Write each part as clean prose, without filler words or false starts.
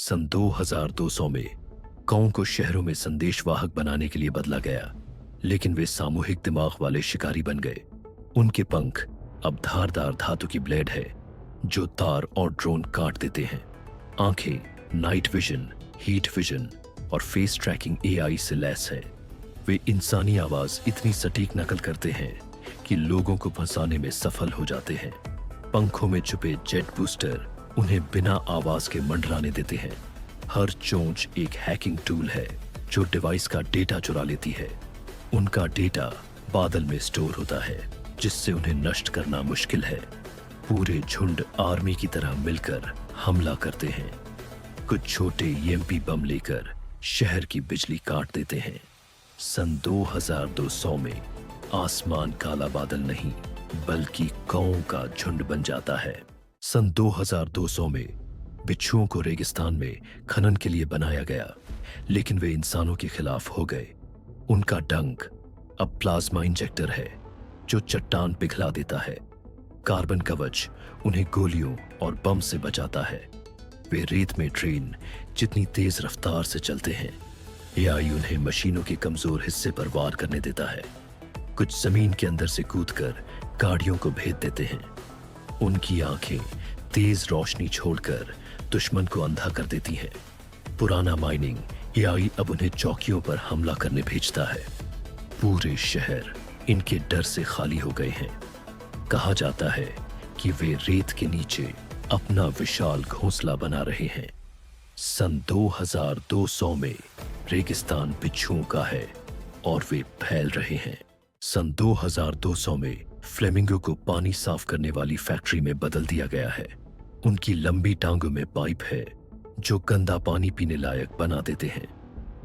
सन 2200 में गांव को शहरों में संदेशवाहक बनाने के लिए बदला गया, लेकिन वे सामूहिक दिमाग वाले शिकारी बन गए। उनके पंख अब धारदार धातु की ब्लेड है जो तार और ड्रोन काट देते हैं। आंखें नाइट विजन, हीट विजन और फेस ट्रैकिंग एआई से लैस है। वे इंसानी आवाज इतनी सटीक नकल करते हैं कि लोगों को फंसाने में सफल हो जाते हैं। पंखों में छुपे जेट बूस्टर उन्हें बिना आवाज के मंडराने देते हैं। हर चोंच एक हैकिंग टूल है जो डिवाइस का डेटा चुरा लेती है। उनका डेटा बादल में स्टोर होता है जिससे उन्हें नष्ट करना मुश्किल है। पूरे झुंड आर्मी की तरह मिलकर हमला करते हैं। कुछ छोटे ईएमपी बम लेकर शहर की बिजली काट देते हैं। सन 2200 में आसमान काला बादल नहीं बल्कि गांवों का झुंड बन जाता है। सन 2200 में बिच्छुओं को रेगिस्तान में खनन के लिए बनाया गया, लेकिन वे इंसानों के खिलाफ हो गए। उनका डंक अब प्लाज्मा इंजेक्टर है जो चट्टान पिघला देता है। कार्बन कवच उन्हें गोलियों और बम से बचाता है। वे रेत में ट्रेन जितनी तेज रफ्तार से चलते हैं। एआई उन्हें मशीनों के कमजोर हिस्से पर वार करने देता है। कुछ जमीन के अंदर से कूदकर गाड़ियों को भेद देते हैं। उनकी आंखें तेज रोशनी छोड़कर दुश्मन को अंधा कर देती हैं। पुराना माइनिंग एआई अब उन्हें चौकियों पर हमला करने भेजता है। पूरे शहर इनके डर से खाली हो गए हैं। कहा जाता है कि वे रेत के नीचे अपना विशाल घोंसला बना रहे हैं। सन 2200 में रेगिस्तान बिच्छुओं का है और वे फैल रहे हैं। सन 2200 में फ्लेमिंगो को पानी साफ करने वाली फैक्ट्री में बदल दिया गया है। उनकी लंबी टांगों में पाइप है जो गंदा पानी पीने लायक बना देते हैं।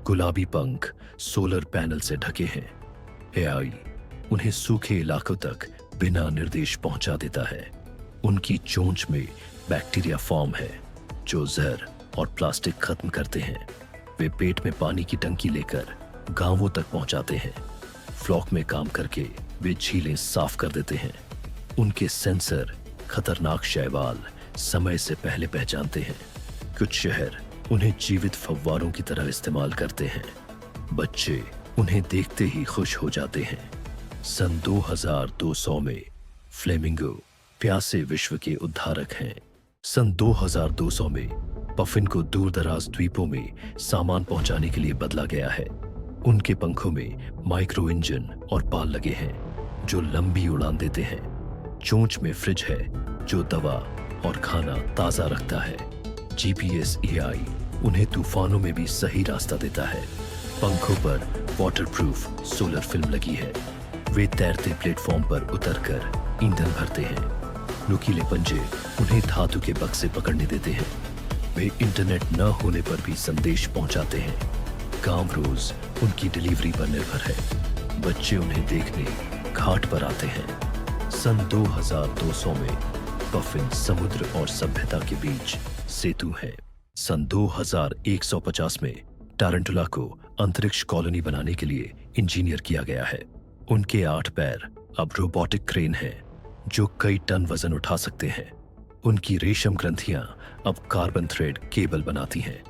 गुलाबी पंख सोलर पैनल से ढके हैं। एआई उन्हें सूखे इलाकों तक बिना निर्देश पहुंचा देता है। उनकी चोंच में बैक्टीरिया फॉर्म है जो जहर और प्लास्टिक खत्म करते हैं। वे पेट में पानी की टंकी लेकर गांवों तक पहुंचाते हैं। फ्लॉक में काम करके वे झीलें साफ कर देते हैं। उनके सेंसर खतरनाक शैवाल समय से पहले पहचानते हैं। कुछ शहर उन्हें जीवित फव्वारों की तरह इस्तेमाल करते हैं। बच्चे उन्हें देखते ही खुश हो जाते हैं। सन 2200 में फ्लेमिंगो प्यासे विश्व के उद्धारक हैं। सन 2200 में पफिन को दूर दराज द्वीपों में सामान पहुंचाने के लिए बदला गया है। उनके पंखों में माइक्रो इंजन और पाल लगे हैं जो लंबी उड़ान देते हैं। चोंच में फ्रिज है जो दवा और खाना ताजा रखता है। जीपीएस एआई उन्हें तूफानों में भी सही रास्ता देता है। पंखों पर वाटरप्रूफ सोलर फिल्म लगी है। वे तैरते प्लेटफॉर्म पर उतरकर ईंधन भरते हैं। नुकीले पंजे उन्हें धातु के बक्से पकड़ने देते हैं। वे इंटरनेट न होने पर भी संदेश पहुंचाते हैं। गांव रोज उनकी डिलीवरी पर निर्भर है। बच्चे उन्हें देखने घाट पर आते हैं। सन 2200 में पफिन समुद्र और सभ्यता के बीच सेतु है। सन 2150 में टारंटुला को अंतरिक्ष कॉलोनी बनाने के लिए इंजीनियर किया गया है। उनके 8 पैर अब रोबोटिक क्रेन है जो कई टन वजन उठा सकते हैं। उनकी रेशम ग्रंथियां अब कार्बन थ्रेड केबल बनाती हैं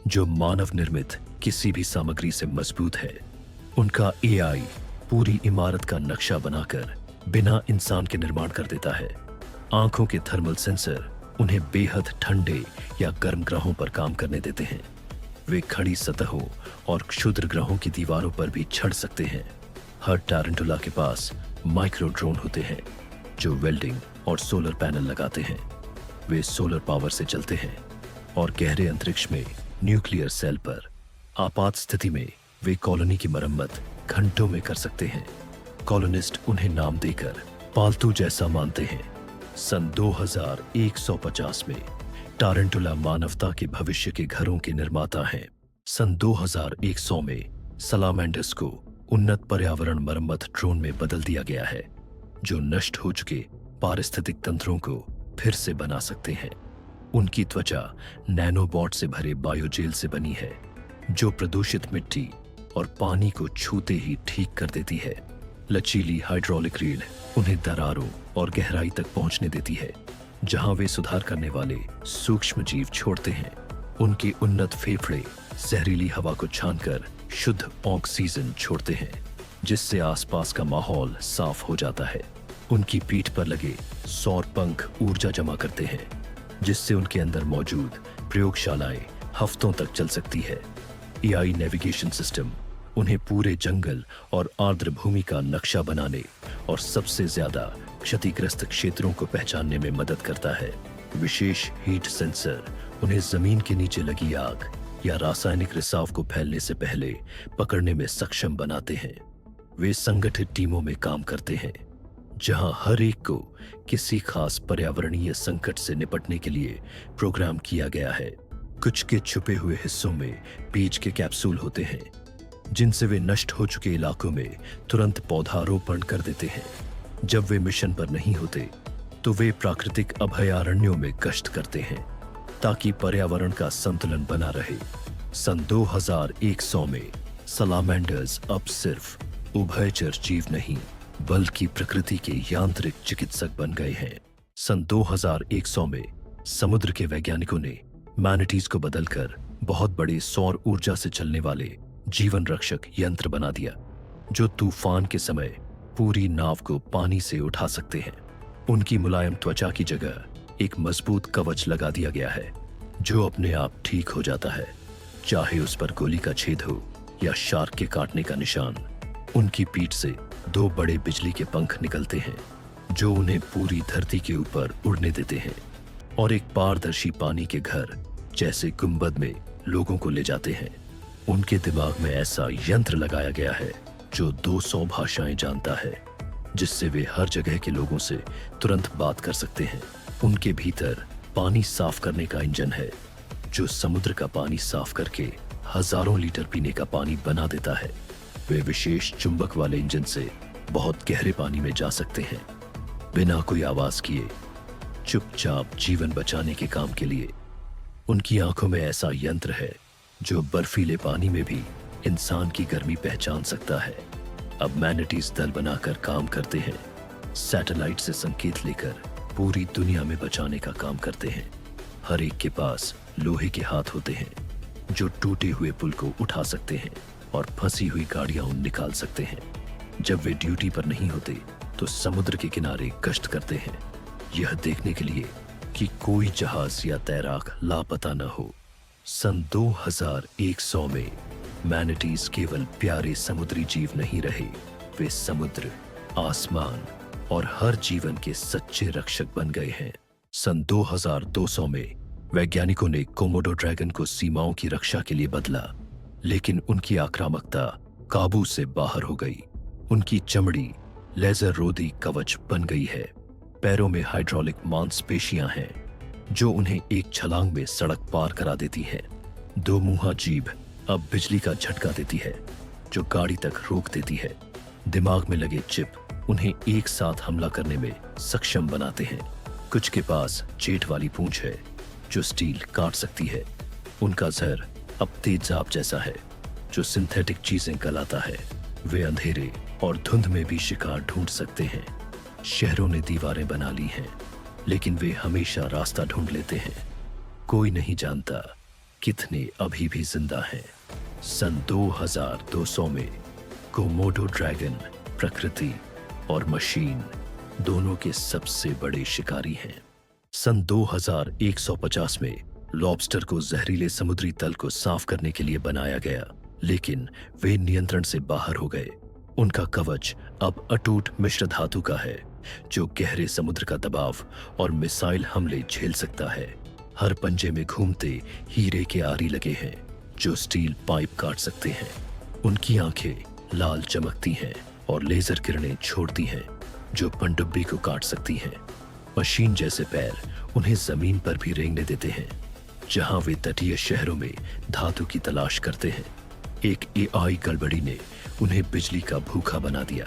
जो मानव निर्मित किसी भी सामग्री से मजबूत है। उनका एआई पूरी इमारत का नक्शा बनाकर बिना इंसान के निर्माण कर देता है। आंखों के थर्मल सेंसर उन्हें बेहद ठंडे या गर्म ग्रहों पर काम करने देते हैं। वे खड़ी सतहों और क्षुद्र ग्रहों की दीवारों पर भी चढ़ सकते हैं। हर टारंटुला के पास माइक्रो ड्रोन होते हैं जो वेल्डिंग और सोलर पैनल लगाते हैं। वे सोलर पावर से चलते हैं और गहरे अंतरिक्ष में न्यूक्लियर सेल पर आपात स्थिति में वे कॉलोनी की मरम्मत घंटों में कर सकते हैं। कॉलोनिस्ट उन्हें नाम देकर पालतू जैसा मानते हैं। सन 2150 में टारंटुला मानवता के भविष्य के घरों के निर्माता हैं। सन 2100 में सलामेंडर्स को उन्नत पर्यावरण मरम्मत ड्रोन में बदल दिया गया है जो नष्ट हो चुके पारिस्थितिक तंत्रों को फिर से बना सकते हैं। उनकी त्वचा नैनोबॉट से भरे बायोजेल से बनी है जो प्रदूषित मिट्टी और पानी को छूते ही ठीक कर देती है। लचीली हाइड्रोलिक रीढ़ उन्हें दरारों और गहराई तक पहुंचने देती है जहां वे सुधार करने वाले सूक्ष्म जीव छोड़ते हैं। उनके उन्नत फेफड़े जहरीली हवा को छानकर शुद्ध ऑक्सीजन छोड़ते हैं, जिससे आसपास का माहौल साफ हो जाता है। उनकी पीठ पर लगे सौर पंख ऊर्जा जमा करते हैं, जिससे उनके अंदर मौजूद प्रयोगशालाएं हफ्तों तक चल सकती है। एआई नेविगेशन सिस्टम उन्हें पूरे जंगल और आर्द्र भूमि का नक्शा बनाने और सबसे ज्यादा क्षतिग्रस्त क्षेत्रों को पहचानने में मदद करता है। विशेष हीट सेंसर उन्हें जमीन के नीचे लगी आग या रासायनिक रिसाव को फैलने से पहले पकड़ने में सक्षम बनाते हैं। वे संगठित टीमों में काम करते हैं, जहां हर एक को किसी खास पर्यावरणीय संकट से निपटने के लिए प्रोग्राम किया गया है। कुछ के छुपे हुए हिस्सों में बीज के कैप्सूल होते हैं, जिनसे वे नष्ट हो चुके इलाकों में तुरंत पौधारोपण कर देते हैं। जब वे मिशन पर नहीं होते तो वे प्राकृतिक अभयारण्यों में गश्त करते हैं, ताकि पर्यावरण का संतुलन बना रहे। सन 2100 में सलामेंडर्स अब सिर्फ उभयचर जीव नहीं, बल्कि प्रकृति के यांत्रिक चिकित्सक बन गए हैं। सन 2100 में समुद्र के वैज्ञानिकों ने मैनिटीज को बदलकर बहुत बड़े सौर ऊर्जा से चलने वाले जीवन रक्षक यंत्र बना दिया, जो तूफान के समय पूरी नाव को पानी से उठा सकते हैं। उनकी मुलायम त्वचा की जगह एक मजबूत कवच लगा दिया गया है, जो अपने आप ठीक हो जाता है, चाहे उस पर गोली का छेद हो या शार्क के काटने का निशान। उनकी पीठ से 2 बड़े बिजली के पंख निकलते हैं, जो उन्हें पूरी धरती के ऊपर उड़ने देते हैं और एक पारदर्शी पानी के घर जैसे गुंबद में लोगों को ले जाते हैं। उनके दिमाग में ऐसा यंत्र लगाया गया है जो 200 भाषाएं जानता है, जिससे वे हर जगह के लोगों से तुरंत बात कर सकते हैं। उनके भीतर पानी साफ करने का इंजन है, जो समुद्र का पानी साफ करके हजारों लीटर पीने का पानी बना देता है। वे विशेष चुंबक वाले इंजन से बहुत गहरे पानी में जा सकते हैं, बिना कोई आवाज किए, चुपचाप जीवन बचाने के काम के लिए। उनकी आंखों में ऐसा यंत्र है जो बर्फीले पानी में भी इंसान की गर्मी पहचान सकता है। अब मैनिटीज दल बनाकर काम करते हैं, सैटेलाइट से संकेत लेकर पूरी दुनिया में बचाने का काम करते हैं। हर एक के पास लोहे के हाथ होते हैं, जो टूटे हुए पुल को उठा सकते हैं और फंसी हुई गाड़ियां निकाल सकते हैं। जब वे ड्यूटी पर नहीं होते तो समुद्र के किनारे गश्त करते हैं, यह देखने के लिए कि कोई जहाज या तैराक लापता न हो। सन 2100 में मैनिटीज केवल प्यारे समुद्री जीव नहीं रहे, वे समुद्र, आसमान और हर जीवन के सच्चे रक्षक बन गए हैं। सन 2200 में वैज्ञानिकों ने कोमोडो ड्रैगन को सीमाओं की रक्षा के लिए बदला, लेकिन उनकी आक्रामकता काबू से बाहर हो गई। उनकी चमड़ी लेजर रोधी कवच बन गई है। पैरों में हाइड्रोलिक मांसपेशियां हैं, जो उन्हें एक छलांग में सड़क पार करा देती है। 2 मुंहा जीभ अब बिजली का झटका देती है, जो गाड़ी तक रोक देती है। दिमाग में लगे चिप उन्हें एक साथ हमला करने में सक्षम बनाते हैं। कुछ के पास जेट वाली पूंछ है, जो स्टील काट सकती है। उनका जहर अब तेजाब जैसा है, जो सिंथेटिक चीजें गलाता है। वे अंधेरे और धुंध में भी शिकार ढूंढ सकते हैं। शहरों ने दीवारें बना ली हैं, लेकिन वे हमेशा रास्ता ढूंढ लेते हैं। कोई नहीं जानता कितने अभी भी जिंदा हैं। सन 2200 में कोमोडो ड्रैगन प्रकृति और मशीन दोनों के सबसे बड़े शिकारी हैं। सन 2150 में लॉबस्टर को जहरीले समुद्री तल को साफ करने के लिए बनाया गया, लेकिन वे नियंत्रण से बाहर हो गए। उनका कवच अब अटूट मिश्र धातु का है, जो गहरे समुद्र का दबाव और मिसाइल हमले झेल सकता है। हर पंजे में घूमते हीरे के आरी लगे हैं, जो स्टील पाइप काट सकते हैं। उनकी आंखें लाल चमकती हैं और लेजर किरणें छोड़ती हैं, जो पनडुब्बी को काट सकती हैं। मशीन जैसे पैर उन्हें जमीन पर भी रेंगने देते हैं, जहां वे तटीय शहरों में धातु की तलाश करते हैं। एक एआई गड़बड़ी ने उन्हें बिजली का भूखा बना दिया,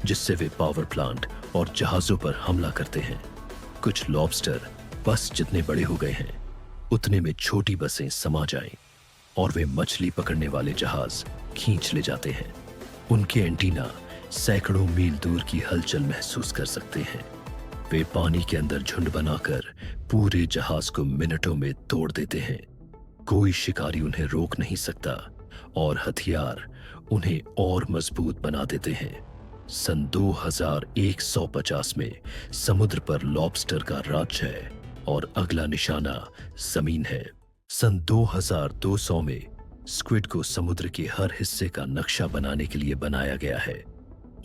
जिससे वे पावर प्लांट और जहाजों पर हमला करते हैं। कुछ लॉबस्टर बस जितने बड़े हो गए हैं, उतने में छोटी बसें समा जाएं और वे मछली पकड़ने वाले जहाज खींच ले जाते हैं। उनके एंटीना सैकड़ों मील दूर की हलचल महसूस कर सकते हैं। वे पानी के अंदर झुंड बनाकर पूरे जहाज को मिनटों में तोड़ देते हैं। कोई शिकारी उन्हें रोक नहीं सकता और हथियार उन्हें और मजबूत बना देते हैं। सन 2150 में समुद्र पर लॉबस्टर का राज्य है और अगला निशाना जमीन है। सन 2200 में स्क्विड को समुद्र के हर हिस्से का नक्शा बनाने के लिए बनाया गया है।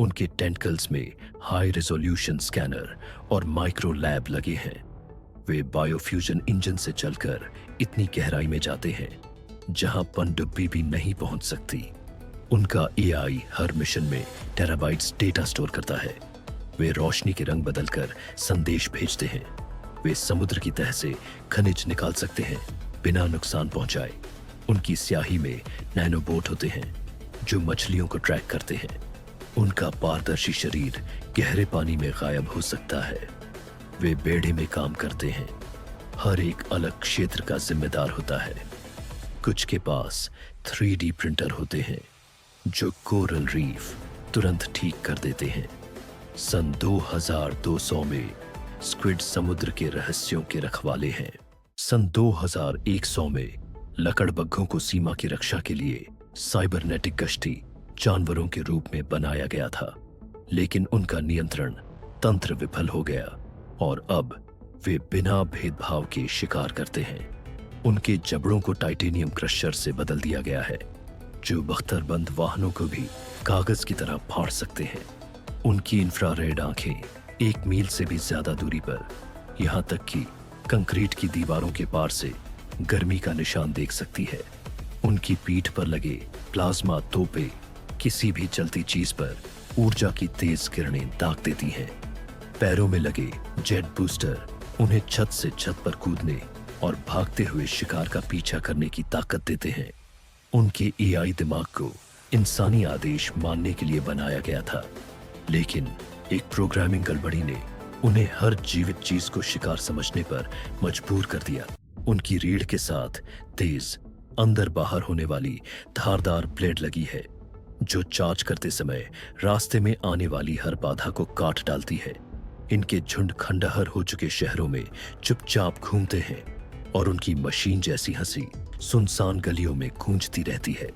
उनके टेंटकल्स में हाई रेजोल्यूशन स्कैनर और माइक्रो लैब लगे हैं। वे बायोफ्यूजन इंजन से चलकर इतनी गहराई में जाते हैं जहां पनडुब्बी भी नहीं पहुंच सकती। उनका एआई हर मिशन में टेराबाइट्स डेटा स्टोर करता है। वे रोशनी के रंग बदलकर संदेश भेजते हैं। वे समुद्र की तह से खनिज निकाल सकते हैं बिना नुकसान पहुंचाए। उनकी स्याही में नैनोबोट होते हैं जो मछलियों को ट्रैक करते हैं। उनका पारदर्शी शरीर गहरे पानी में गायब हो सकता है। वे बेड़े में काम करते हैं, हर एक अलग क्षेत्र का जिम्मेदार होता है। कुछ के पास 3D प्रिंटर होते हैं जो कोरल रीफ तुरंत ठीक कर देते हैं। सन 2200 में स्क्विड समुद्र के रहस्यों के रखवाले हैं। सन 2100 में लकड़बग्घों को सीमा की रक्षा के लिए साइबरनेटिक कश्ती जानवरों के रूप में बनाया गया था, लेकिन उनका नियंत्रण तंत्र विफल हो गया और अब वे बिना भेदभाव के शिकार करते हैं। उनके जबड़ों को टाइटेनियम क्रशर से बदल दिया गया है जो बख्तरबंद वाहनों को भी कागज की तरह फाड़ सकते हैं। उनकी इंफ्रारेड आंखें 1 मील से भी ज्यादा दूरी पर, यहां तक कि कंक्रीट की दीवारों के पार से गर्मी का निशान देख सकती है। उनकी पीठ पर लगे प्लाज्मा तोपे किसी भी चलती चीज पर ऊर्जा की तेज किरणें दाग देती हैं। पैरों में लगे जेट बूस्टर उन्हें छत से छत पर कूदने और भागते हुए शिकार का पीछा करने की ताकत देते हैं। उनके एआई दिमाग को इंसानी आदेश मानने के लिए बनाया गया था, लेकिन एक प्रोग्रामिंग गड़बड़ी ने उन्हें हर जीवित चीज को शिकार समझने पर मजबूर कर दिया। उनकी रीढ़ के साथ तेज अंदर बाहर होने वाली धारदार ब्लेड लगी है जो चार्ज करते समय रास्ते में आने वाली हर बाधा को काट डालती है। इनके झुंड खंडहर हो चुके शहरों में चुपचाप घूमते हैं और उनकी मशीन जैसी हंसी सुनसान गलियों में गूंजती रहती है।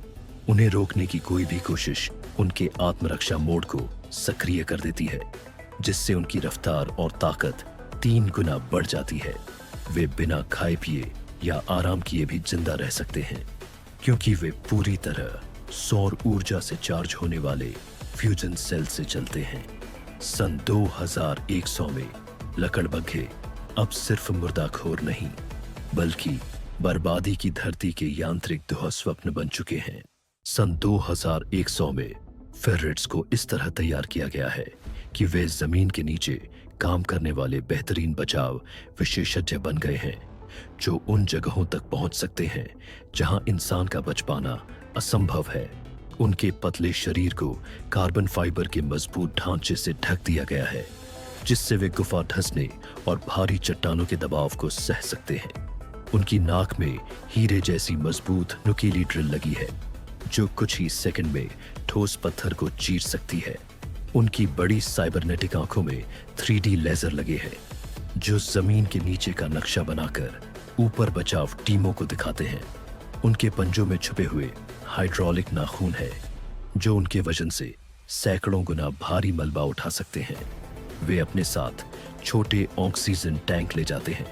उन्हें रोकने की कोई भी कोशिश उनके आत्मरक्षा मोड को सक्रिय कर देती है, जिससे उनकी रफ्तार और ताकत 3 गुना बढ़ जाती है। वे बिना खाए पिए या आराम किए भी जिंदा रह सकते हैं, क्योंकि वे पूरी तरह सौर ऊर्जा से चार्ज होने वाले फ्यूजन सेल से चलते हैं। सन 2100 में लकड़बग्घे अब सिर्फ मुर्दाखोर नहीं, बल्कि बर्बादी की धरती के यांत्रिक दुःस्वप्न बन चुके हैं। सन 2100 में फेरेट्स को इस तरह तैयार किया गया है कि वे जमीन के नीचे काम करने वाले बेहतरीन बचाव विशेषज्ञ बन गए हैं, जो उन जगहों तक पहुंच सकते हैं जहां इंसान का बच पाना असंभव है। उनके पतले शरीर को कार्बन फाइबर के मजबूत ढांचे से ढक दिया गया है, जिससे वे गुफा धंसने और भारी चट्टानों के दबाव को सह सकते हैं। उनकी नाक में हीरे जैसी मजबूत नुकीली ड्रिल लगी है जो कुछ ही सेकंड में ठोस पत्थर को चीर सकती है। उनकी बड़ी साइबरनेटिक आंखों में 3D लेजर लगे हैं जो जमीन के नीचे का नक्शा बनाकर ऊपर बचाव टीमों को दिखाते हैं। उनके पंजों में छुपे हुए हाइड्रोलिक नाखून है जो उनके वजन से सैकड़ों गुना भारी मलबा उठा सकते हैं। वे अपने साथ छोटे ऑक्सीजन टैंक ले जाते हैं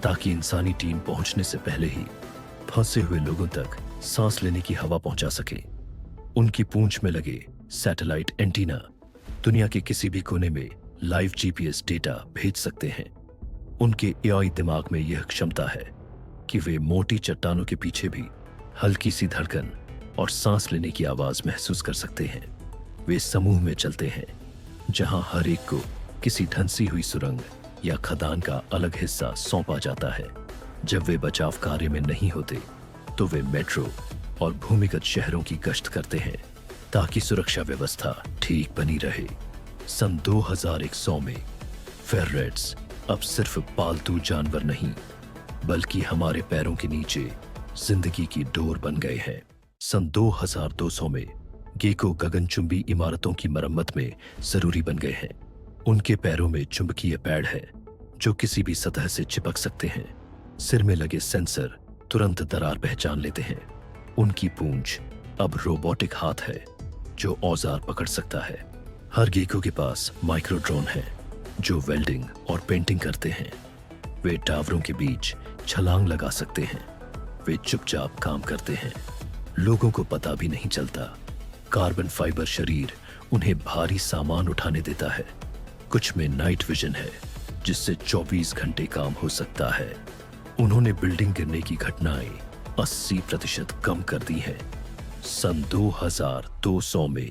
ताकि इंसानी टीम पहुंचने से पहले ही फंसे हुए लोगों तक सांस लेने की हवा पहुंचा सके। उनकी पूंछ में लगे सैटेलाइट एंटीना दुनिया के किसी भी कोने में लाइव GPS डेटा भेज सकते हैं। उनके एआई दिमाग में यह क्षमता है कि वे मोटी चट्टानों के पीछे भी हल्की सी धड़कन और सांस लेने की आवाज महसूस कर सकते हैं। वे समूह में चलते हैं जहां हर एक को किसी धंसी हुई सुरंग या खदान का अलग हिस्सा सौंपा जाता है। जब वे बचाव कार्य में नहीं होते तो वे मेट्रो और भूमिगत शहरों की गश्त करते हैं ताकि सुरक्षा व्यवस्था ठीक बनी रहे। सन 2100 में फेरेट्स अब सिर्फ पालतू जानवर नहीं, बल्कि हमारे पैरों के नीचे जिंदगी की डोर बन गए हैं। सन 2200 में गेको गगनचुंबी इमारतों की मरम्मत में जरूरी बन गए हैं। उनके पैरों में चुंबकीय पैड है जो किसी भी सतह से चिपक सकते हैं। सिर में लगे सेंसर तुरंत दरार पहचान लेते हैं। उनकी पूंछ अब रोबोटिक हाथ है जो औजार पकड़ सकता है। हर गेको के पास माइक्रो ड्रोन है जो वेल्डिंग और पेंटिंग करते हैं। वे टावरों के बीच छलांग लगा सकते हैं। वे चुपचाप काम करते हैं, लोगों को पता भी नहीं चलता। कार्बन फाइबर शरीर उन्हें भारी सामान उठाने देता है। कुछ में नाइट विजन है जिससे 24 घंटे काम हो सकता है। उन्होंने बिल्डिंग गिरने की घटनाएं 80% कम कर दी हैं। सन 2200 में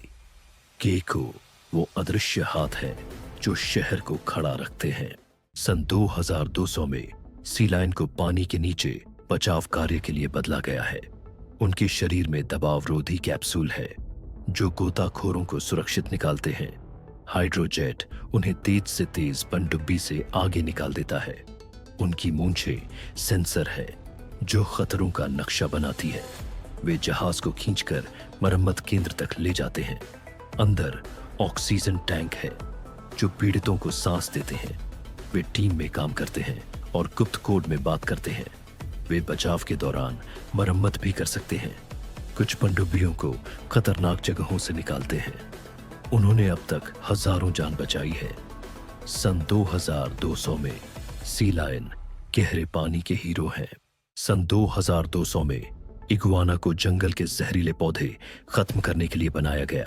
गेको वो अदृश्य हाथ है जो शहर को खड़ा रखते हैं। सन 2200 में सी लायन को पानी के नीचे बचाव कार्य के लिए बदला गया है। उनके शरीर में दबाव रोधी कैप्सूल है जो गोताखोरों को सुरक्षित निकालते हैं। हाइड्रोजेट उन्हें तेज से तेज पनडुब्बी से आगे निकाल देता है। उनकी मूंछें सेंसर है जो खतरों का नक्शा बनाती है। वे जहाज को खींचकर मरम्मत केंद्र तक ले जाते हैं। अंदर ऑक्सीजन टैंक है जो पीड़ितों को सांस देते हैं। वे टीम में काम करते हैं और गुप्त कोड में बात करते हैं। वे बचाव के दौरान मरम्मत भी कर सकते हैं। कुछ पनडुब्बियों को खतरनाक जगहों से निकालते हैं। उन्होंने अब तक हजारों जान बचाई है। सन 2200 में सी लायन गहरे पानी के हीरो हैं। सन 2200 में इगुआना को जंगल के जहरीले पौधे खत्म करने के लिए बनाया गया,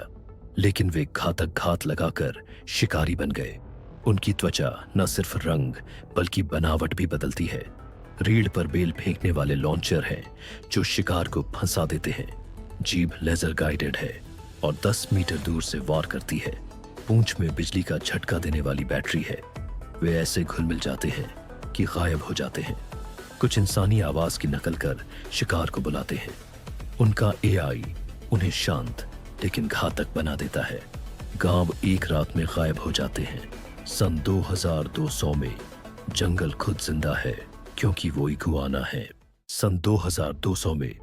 लेकिन वे घातक घात लगाकर शिकारी बन गए। उनकी त्वचा न सिर्फ रंग बल्कि बनावट भी बदलती है। रीढ़ पर बेल फेंकने वाले लॉन्चर हैं जो शिकार को फंसा देते हैं। जीभ लेजर गाइडेड है और 10 मीटर दूर से वार करती है। पूंछ में बिजली का झटका देने वाली बैटरी है। वे ऐसे घुल मिल जाते हैं कि गायब हो जाते हैं। कुछ इंसानी आवाज की नकल कर शिकार को बुलाते हैं। उनका एआई उन्हें शांत लेकिन घातक बना देता है। गांव एक रात में गायब हो जाते हैं। सन 2200 में जंगल खुद जिंदा है क्योंकि वो इगुआना है। सन 2200 में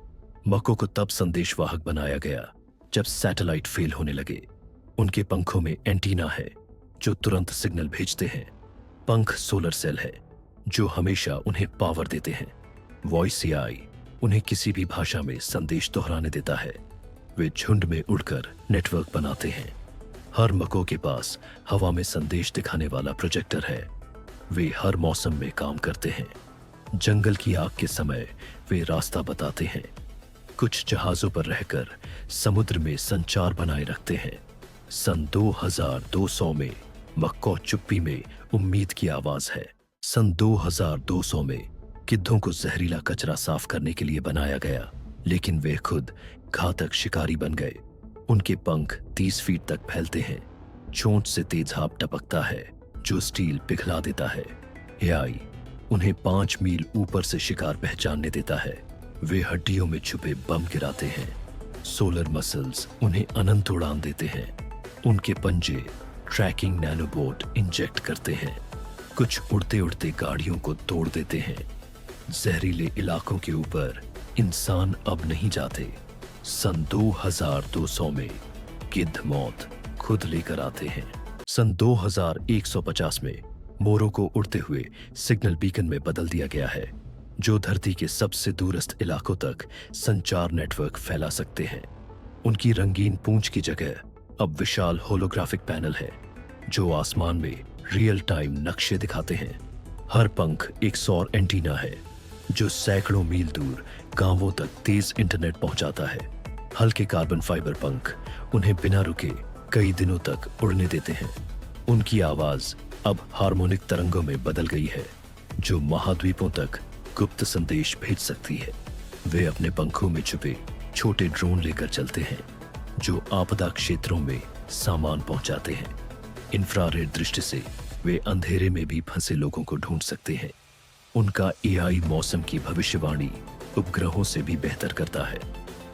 मको को तब संदेशवाहक बनाया गया जब सैटेलाइट फेल होने लगे। उनके पंखों में एंटीना है जो तुरंत सिग्नल भेजते हैं। पंख सोलर सेल है जो हमेशा उन्हें पावर देते हैं। वॉइस एआई उन्हें किसी भी भाषा में संदेश दोहराने देता है। वे झुंड में उड़कर नेटवर्क बनाते हैं। हर मको के पास हवा में संदेश दिखाने वाला प्रोजेक्टर है। वे हर मौसम में काम करते हैं। जंगल की आग के समय वे रास्ता बताते हैं। कुछ जहाजों पर रहकर समुद्र में संचार बनाए रखते हैं। सन 2200 में मक्को चुप्पी में उम्मीद की आवाज है। सन 2200 में गिद्धों को जहरीला कचरा साफ करने के लिए बनाया गया, लेकिन वे खुद घातक शिकारी बन गए। उनके पंख 30 फीट तक फैलते हैं। चोंच से तेज भाप टपकता है जो स्टील पिघला देता है। एआई उन्हें 5 मील ऊपर से शिकार पहचानने देता है। वे हड्डियों में छुपे बम गिराते हैं। सोलर मसल्स उन्हें अनंत उड़ान देते हैं। उनके पंजे ट्रैकिंग नैनोबोट इंजेक्ट करते हैं। कुछ उड़ते उड़ते गाड़ियों को तोड़ देते हैं। जहरीले इलाकों के ऊपर इंसान अब नहीं जाते। सन 2200 में गिद्ध मौत खुद लेकर आते हैं। सन 2150 में मोरों को उड़ते हुए सिग्नल बीकन में बदल दिया गया है जो धरती के सबसे दूरस्थ इलाकों तक संचार नेटवर्क फैला सकते हैं। उनकी रंगीन पूंछ की जगह अब विशाल होलोग्राफिक पैनल है जो आसमान में रियल टाइम नक्शे दिखाते हैं। हर पंख एक सौर एंटीना है जो सैकड़ों मील दूर गांवों तक तेज इंटरनेट पहुंचाता है। हल्के कार्बन फाइबर पंख उन्हें बिना रुके कई दिनों तक उड़ने देते हैं। उनकी आवाज अब हार्मोनिक तरंगों में बदल गई है जो महाद्वीपों तक गुप्त संदेश भेज सकती है। वे अपने पंखों में छुपे छोटे ड्रोन लेकर चलते हैं जो आपदा क्षेत्रों में सामान पहुंचाते हैं। इंफ्रारेड दृष्टि से वे अंधेरे में भी फंसे लोगों को ढूंढ सकते हैं। उनका एआई मौसम की भविष्यवाणी उपग्रहों से भी बेहतर करता है।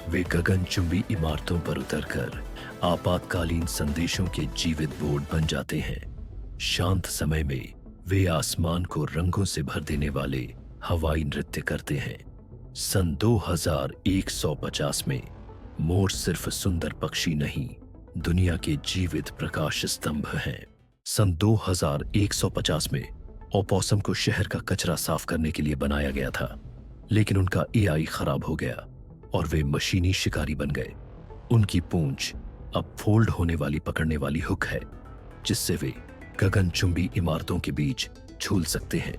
वे गगनचुंबी इमारतों पर उतरकर आपातकालीन संदेशों के जीवित बोर्ड बन जाते हैं। शांत समय में वे आसमान को रंगों से भर देने वाले हवाई नृत्य करते हैं। सन 2150 में मोर सिर्फ सुंदर पक्षी नहीं, दुनिया के जीवित प्रकाश स्तंभ हैं। सन 2150 में ओपोसम को शहर का कचरा साफ करने के लिए बनाया गया था, लेकिन उनका एआई खराब हो गया और वे मशीनी शिकारी बन गए। उनकी पूंछ अब फोल्ड होने वाली पकड़ने वाली हुक है, जिससे वे गगनचुंबी इमारतों के बीच झूल सकते हैं।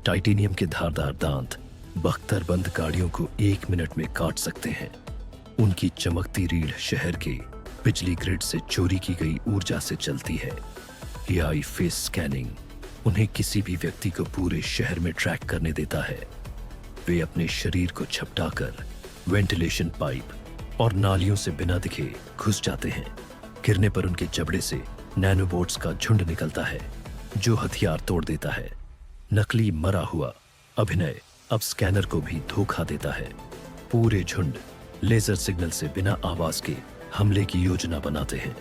टाइटेनियम के धारदार दांत बख्तरबंद गाड़ियों को 1 मिनट में काट सकते हैं। उनकी चमकती रीढ़ शहर के बिजली ग्रिड से चोरी की गई ऊर्जा से चलती है। एआई फेस स्कैनिंग उन्हें किसी भी व्यक्ति को पूरे शहर में ट्रैक करने देता है। वे अपने शरीर को झपटाकर वेंटिलेशन पाइप और नालियों से बिना दिखे घुस जाते हैं। गिरने पर उनके जबड़े से नैनोबोट्स का झुंड निकलता है, जो हथियार तोड़ देता है। नकली मरा हुआ अभिनय अब स्कैनर को भी धोखा देता है। पूरे झुंड लेजर सिग्नल से बिना आवाज के हमले की योजना बनाते हैं।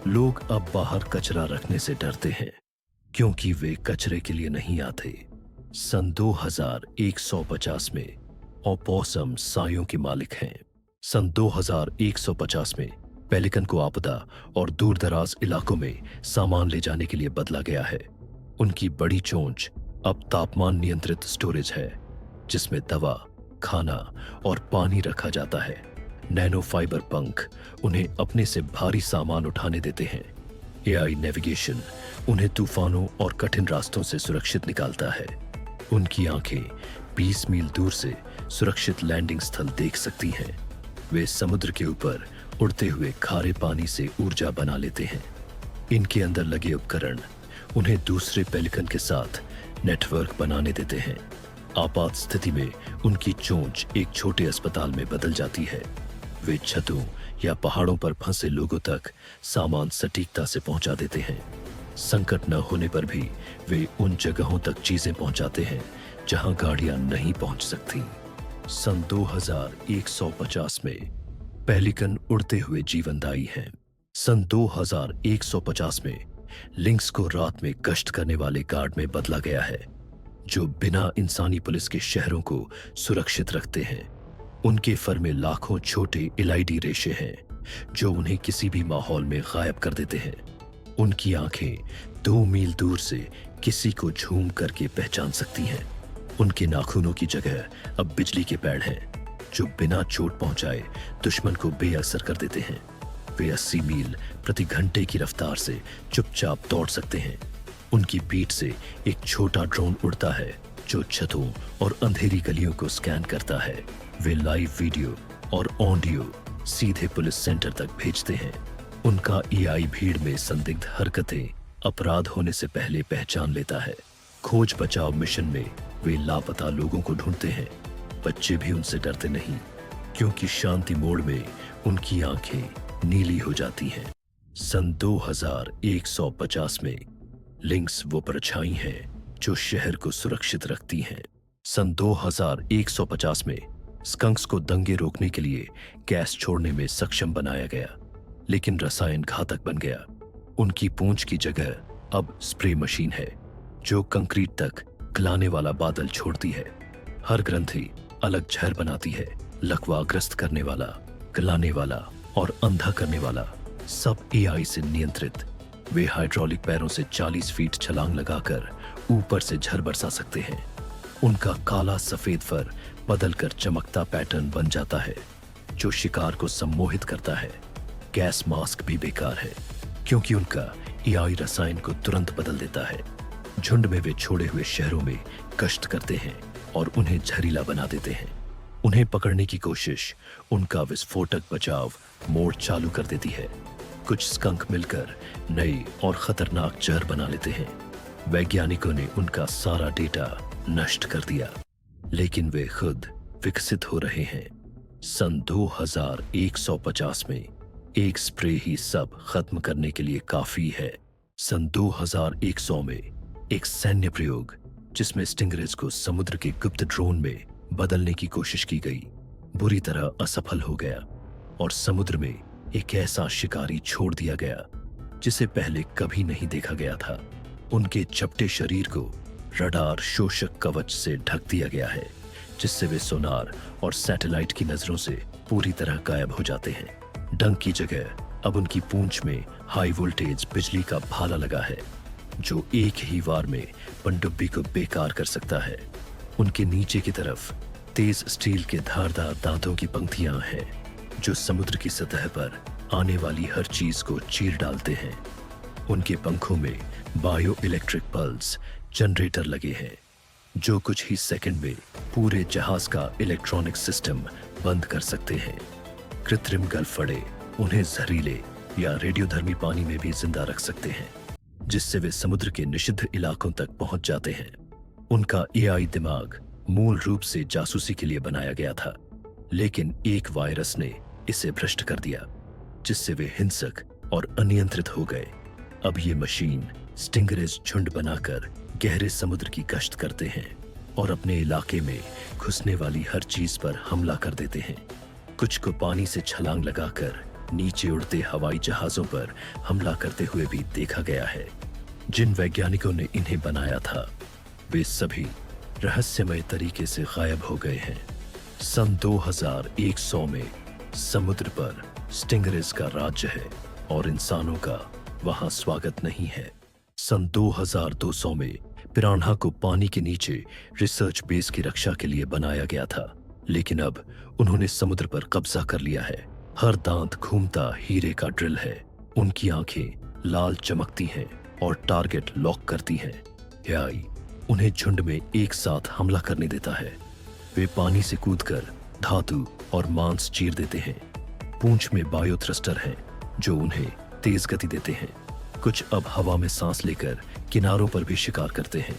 लोग अब बाहर कचरा रखने से डरते हैं, क्योंकि वे कचरे के लिए नहीं आते। सन 2150 में ओपोसम सायों के मालिक हैं। सन 2150 में पेलिकन को आपदा और दूर दराज इलाकों में सामान ले जाने के लिए बदला गया है। उनकी बड़ी चोंच अब तापमान नियंत्रित स्टोरेज है, जिसमें दवा, खाना और पानी रखा जाता है। नैनो फाइबर पंख उन्हें अपने से भारी सामान उठाने देते हैं। एआई नेविगेशन उन्हें तूफानों और कठिन रास्तों से सुरक्षित निकालता है। उनकी आंखें 20 मील दूर से सुरक्षित लैंडिंग स्थल देख सकती हैं। वे समुद्र के ऊपर उड़ते हुए खारे पानी से ऊर्जा बना लेते हैं। इनके अंदर लगे उपकरण उन्हें दूसरे पेलिकन के साथ नेटवर्क बनाने देते हैं। आपात स्थिति में उनकी चोंच एक छोटे अस्पताल में बदल जाती है। वे छतों या पहाड़ों पर फंसे लोगों तक सामान सटीकता से पहुंचा देते हैं। संकट न होने पर भी वे उन जगहों तक चीजें पहुंचाते हैं जहां गाड़ियां नहीं पहुंच सकती। सन 2150 में पेलिकन उड़ते हुए जीवनदायी हैं। सन 2150 में लिंक्स को रात में गश्त करने वाले गार्ड में बदला गया है, जो बिना इंसानी पुलिस के शहरों को सुरक्षित रखते हैं। उनके फर में लाखों छोटे एलईडी रेशे हैं, जो उन्हें किसी भी माहौल में गायब कर देते हैं। उनकी आंखें 2 मील दूर से किसी को झूम करके पहचान सकती हैं। उनके नाखूनों की जगह अब बिजली के पैड हैं, जो बिना चोट पहुंचाए दुश्मन को बेअसर कर देते हैं। वे 80 मील प्रति घंटे की रफ्तार से चुपचाप दौड़ सकते हैं। उनकी पीठ से एक छोटा ड्रोन उड़ता है, जो छतों और अंधेरी गलियों को स्कैन करता है। वे लाइव वीडियो और ऑडियो सीधे पुलिस सेंटर तक भेजते हैं। उनका एआई भीड़ में संदिग्ध हरकतें अपराध होने से पहले पहचान लेता है। खोज बचाव मिशन में वे लापता लोगों को ढूंढते हैं। बच्चे भी उनसे डरते नहीं, क्योंकि शांति मोड में उनकी आंखें नीली हो जाती हैं। सन 2150 में लिंक्स वो परछाई हैं जो शहर को सुरक्षित रखती हैं। सन 2150 में स्कंक्स को दंगे रोकने के लिए गैस छोड़ने में सक्षम बनाया गया, लेकिन रसायन घातक बन गया। उनकी पूंछ की जगह अब स्प्रे मशीन है, जो कंक्रीट तक गलाने वाला बादल छोड़ती है। हर ग्रंथि अलग जहर बनाती है। लकवाग्रस्त करने वाला, गलाने वाला और अंधा करने वाला, सब एआई से नियंत्रित। वे हाइड्रोलिक पैरों से 40 फीट छलांग लगाकर ऊपर से झर बरसा सकते हैं। उनका काला सफेद फर बदलकर चमकता पैटर्न बन जाता है, जो शिकार को सम्मोहित करता है। गैस मास्क भी बेकार है, क्योंकि उनका एआई रसायन को तुरंत बदल देता है। झुंड में वे छोड़े हुए शहरों में गश्त करते हैं और उन्हें जहरीला बना देते हैं। उन्हें पकड़ने की कोशिश उनका विस्फोटक बचाव मोड चालू कर देती है। कुछ स्कंक मिलकर नए और खतरनाक जहर बना लेते हैं। वैज्ञानिकों ने उनका सारा डेटा नष्ट कर दिया, लेकिन वे खुद विकसित हो रहे हैं। सन 2150 में एक स्प्रे ही सब खत्म करने के लिए काफी है। सन 2100 में एक सैन्य प्रयोग, जिसमें स्टिंगरेज को समुद्र के गुप्त ड्रोन में बदलने की कोशिश की गई, बुरी तरह असफल हो गया और समुद्र में एक ऐसा शिकारी छोड़ दिया गया जिसे पहले कभी नहीं देखा गया था। उनके चपटे शरीर को रडार शोषक कवच से ढक दिया गया है, जिससे वे सोनार और सैटेलाइट की नजरों से पूरी तरह गायब हो जाते हैं। डंक की जगह अब उनकी पूंछ में हाई वोल्टेज बिजली का भाला लगा है, जो एक ही वार में पनडुब्बी को बेकार कर सकता है। उनके नीचे की तरफ तेज स्टील के धारदार दांतों की पंक्तियां हैं जो समुद्र की सतह पर आने वाली हर चीज को चीर डालते हैं। उनके पंखों में बायो इलेक्ट्रिक पल्स जनरेटर लगे हैं जो कुछ ही सेकंड में पूरे जहाज का इलेक्ट्रॉनिक सिस्टम बंद कर सकते हैं। कृत्रिम गलफड़े उन्हें जहरीले या रेडियोधर्मी पानी में भी जिंदा रख सकते हैं, जिससे वे समुद्र के निषिद्ध इलाकों तक पहुंच जाते हैं। उनका एआई दिमाग मूल रूप से जासूसी के लिए बनाया गया था, लेकिन एक वायरस ने इसे भ्रष्ट कर दिया, जिससे वे हिंसक और अनियंत्रित हो गए। अब ये मशीन स्टिंगरेज झुंड बनाकर गहरे समुद्र की गश्त करते हैं और अपने इलाके में घुसने वाली हर चीज पर हमला कर देते हैं। कुछ को पानी से छलांग लगाकर नीचे उड़ते हवाई जहाजों पर हमला करते हुए भी देखा गया है। जिन वैज्ञानिकों ने इन्हें बनाया था वे सभी रहस्यमय तरीके से गायब हो गए हैं। सन 2100 में समुद्र पर स्टिंगरेज का राज्य है और इंसानों का वहां स्वागत नहीं है। सन 2200 में पिरान्हा को पानी के नीचे रिसर्च बेस की रक्षा के लिए बनाया गया था, लेकिन अब उन्होंने समुद्र पर कब्जा कर लिया है। हर दांत घूमता हीरे का ड्रिल है। उनकी आंखें लाल चमकती हैं और टारगेट लॉक करती हैं। एआई उन्हें झुंड में एक साथ हमला करने देता है। वे पानी से कूदकर धातु और मांस चीर देते हैं। पूंछ में बायो थ्रस्टर हैं जो उन्हें तेज गति देते हैं। कुछ अब हवा में सांस लेकर किनारों पर भी शिकार करते हैं।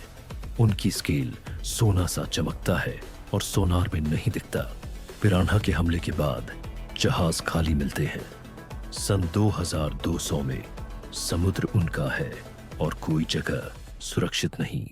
उनकी स्केल सोना सा चमकता है और सोनार में नहीं दिखता। पिरान्हा के हमले के बाद जहाज खाली मिलते हैं। सन 2200 में समुद्र उनका है और कोई जगह सुरक्षित नहीं।